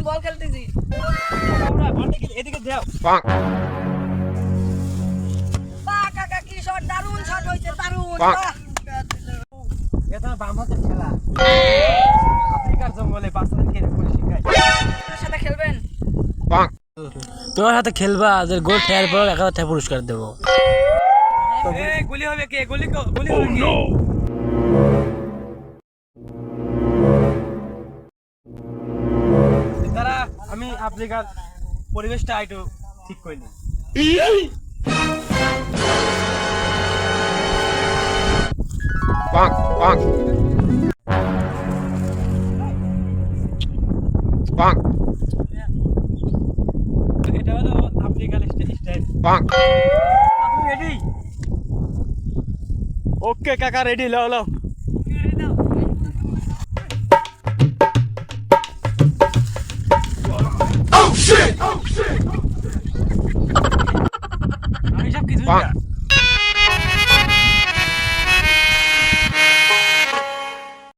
বল খেলতেছি। এদিকে দাও। বাহ কাকা কি শট, দারুণ শট হইছে, দারুণ। এটা বাম হাতের খেলা। আফ্রিকার জঙ্গলে বাচ্চাদেরকে পুলিশ শেখায়। তোর সাথে খেলবেন? তোমার সাথে খেলবা, যে গোল খেয়ার পর 1000 টাকা পুরস্কার দেবো। গুলি হবে কে? গুলি হবে কে? তারা আমি আফ্রিকার পরিবেশটা একটু ঠিক করিনি। এটা হলো আফ্রিকার স্টাইল। রেডি? ওকে কাকা রেডি, লাও লাও। আমি সব কিছু